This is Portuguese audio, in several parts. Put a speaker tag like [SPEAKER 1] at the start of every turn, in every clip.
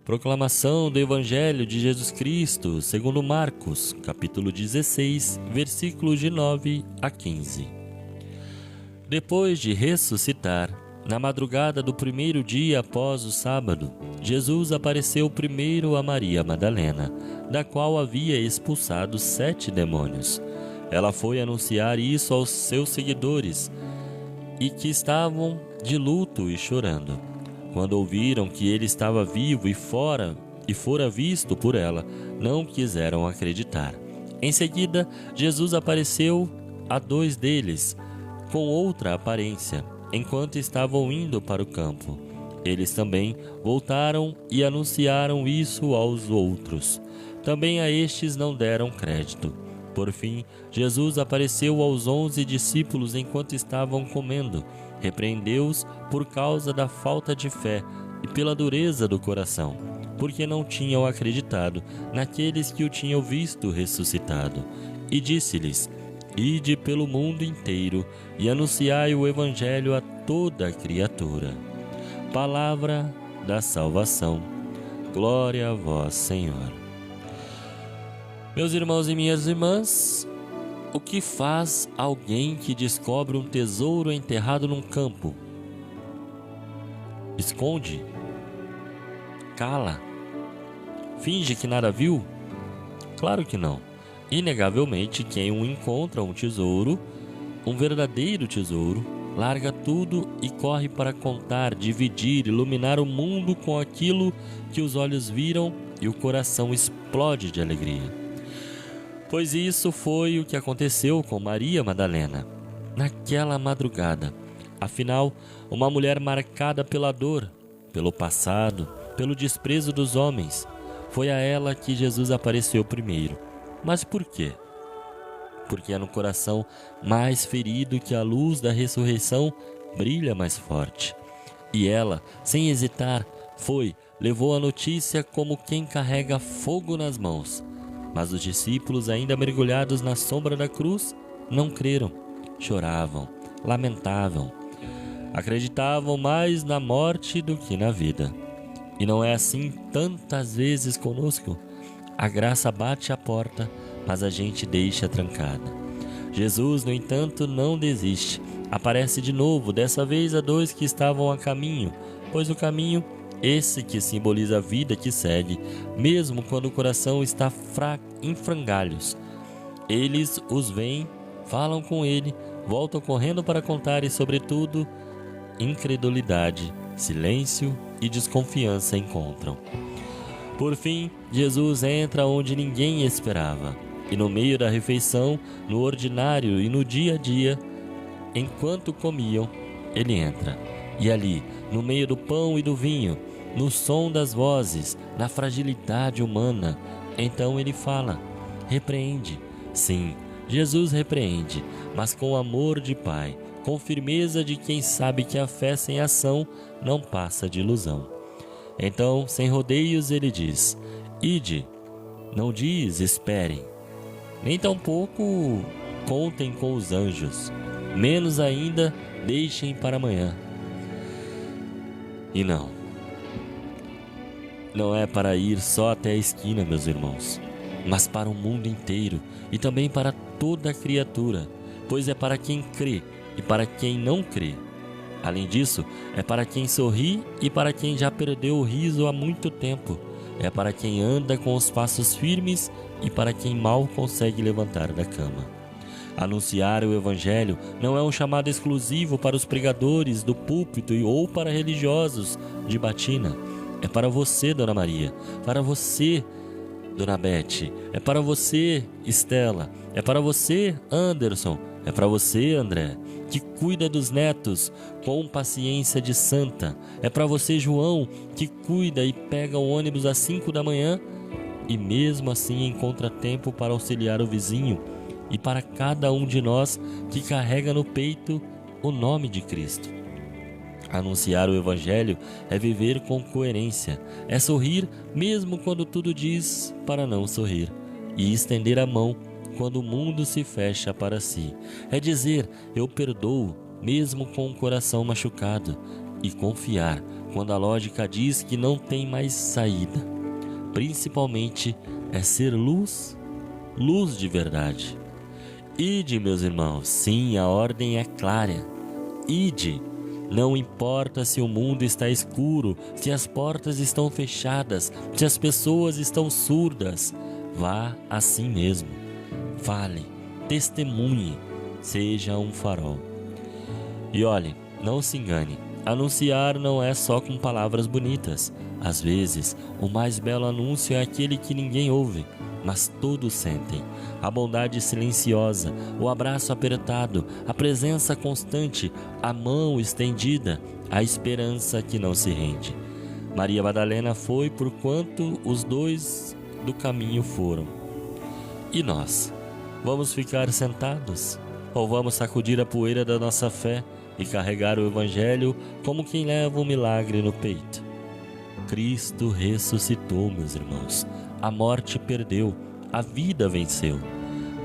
[SPEAKER 1] Proclamação do Evangelho de Jesus Cristo, segundo Marcos, capítulo 16, versículos de 9 a 15. Depois de ressuscitar, na madrugada do primeiro dia após o sábado, Jesus apareceu primeiro a Maria Madalena, da qual havia expulsado 7 demônios. Ela foi anunciar isso aos seus seguidores, e que estavam de luto e chorando. Quando ouviram que ele estava vivo e fora visto por ela, não quiseram acreditar. Em seguida, Jesus apareceu a 2 deles, com outra aparência, enquanto estavam indo para o campo. Eles também voltaram e anunciaram isso aos outros. Também a estes não deram crédito. Por fim, Jesus apareceu aos 11 discípulos enquanto estavam comendo. Repreendeu-os por causa da falta de fé e pela dureza do coração, porque não tinham acreditado naqueles que o tinham visto ressuscitado. E disse-lhes: Ide pelo mundo inteiro e anunciai o Evangelho a toda a criatura. Palavra da salvação. Glória a vós, Senhor. Meus irmãos e minhas irmãs, o que faz alguém que descobre um tesouro enterrado num campo? Esconde? Cala? Finge que nada viu? Claro que não. Inegavelmente, quem encontra um tesouro, um verdadeiro tesouro, larga tudo e corre para contar, dividir, iluminar o mundo com aquilo que os olhos viram e o coração explode de alegria. Pois isso foi o que aconteceu com Maria Madalena, naquela madrugada. Afinal, uma mulher marcada pela dor, pelo passado, pelo desprezo dos homens, foi a ela que Jesus apareceu primeiro. Mas por quê? Porque é no coração mais ferido que a luz da ressurreição brilha mais forte. E ela, sem hesitar, levou a notícia como quem carrega fogo nas mãos. Mas os discípulos, ainda mergulhados na sombra da cruz, não creram, choravam, lamentavam. Acreditavam mais na morte do que na vida. E não é assim tantas vezes conosco? A graça bate à porta, mas a gente deixa trancada. Jesus, no entanto, não desiste. Aparece de novo, dessa vez a 2 que estavam a caminho, pois o caminho, esse que simboliza a vida que segue, mesmo quando o coração está em frangalhos. Eles os veem, falam com ele, voltam correndo para contar e, sobretudo, incredulidade, silêncio e desconfiança encontram. Por fim, Jesus entra onde ninguém esperava, e no meio da refeição, no ordinário e no dia a dia, enquanto comiam, ele entra. E ali, no meio do pão e do vinho, no som das vozes, na fragilidade humana, então ele fala, repreende. Sim, Jesus repreende, mas com amor de Pai, com firmeza de quem sabe que a fé sem ação não passa de ilusão. Então, sem rodeios, ele diz, ide, não diz esperem, nem tampouco contem com os anjos, menos ainda deixem para amanhã. E não é para ir só até a esquina, meus irmãos, mas para o mundo inteiro e também para toda criatura, pois é para quem crê e para quem não crê. Além disso, é para quem sorri e para quem já perdeu o riso há muito tempo. É para quem anda com os passos firmes e para quem mal consegue levantar da cama. Anunciar o Evangelho não é um chamado exclusivo para os pregadores do púlpito ou para religiosos de batina. É para você, Dona Maria, para você, Dona Bete, é para você, Estela, é para você, Anderson, é para você, André, que cuida dos netos com paciência de santa. É para você, João, que cuida e pega o ônibus às 5 da manhã e mesmo assim encontra tempo para auxiliar o vizinho. E para cada um de nós que carrega no peito o nome de Cristo. Anunciar o Evangelho é viver com coerência, é sorrir mesmo quando tudo diz para não sorrir, e estender a mão quando o mundo se fecha para si. É dizer, eu perdoo mesmo com o coração machucado, e confiar quando a lógica diz que não tem mais saída. Principalmente é ser luz, luz de verdade. Ide, meus irmãos, sim, a ordem é clara. Ide, não importa se o mundo está escuro, se as portas estão fechadas, se as pessoas estão surdas. Vá assim mesmo. Fale, testemunhe, seja um farol. E olhe, não se engane, anunciar não é só com palavras bonitas. Às vezes, o mais belo anúncio é aquele que ninguém ouve, mas todos sentem. A bondade silenciosa, o abraço apertado, a presença constante, a mão estendida, a esperança que não se rende. Maria Madalena foi por quanto os dois do caminho foram. E nós? Vamos ficar sentados? Ou vamos sacudir a poeira da nossa fé e carregar o Evangelho como quem leva um milagre no peito? Cristo ressuscitou, meus irmãos. A morte perdeu, a vida venceu.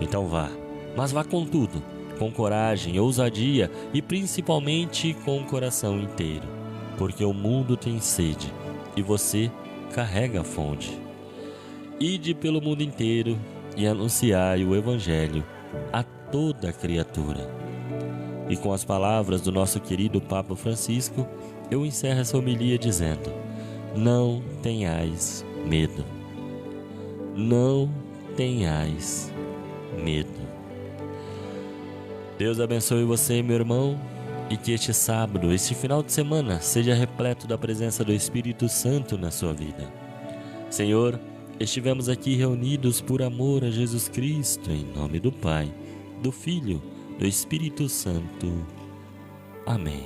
[SPEAKER 1] Então vá, mas vá com tudo, com coragem, ousadia e principalmente com o coração inteiro, porque o mundo tem sede e você carrega a fonte. Ide pelo mundo inteiro e anunciai o Evangelho a toda criatura. E com as palavras do nosso querido Papa Francisco, eu encerro essa homilia dizendo: não tenhais medo. Não tenhais medo. Deus abençoe você, meu irmão, e que este sábado, este final de semana, seja repleto da presença do Espírito Santo na sua vida. Senhor, estivemos aqui reunidos por amor a Jesus Cristo, em nome do Pai, do Filho, do Espírito Santo. Amém.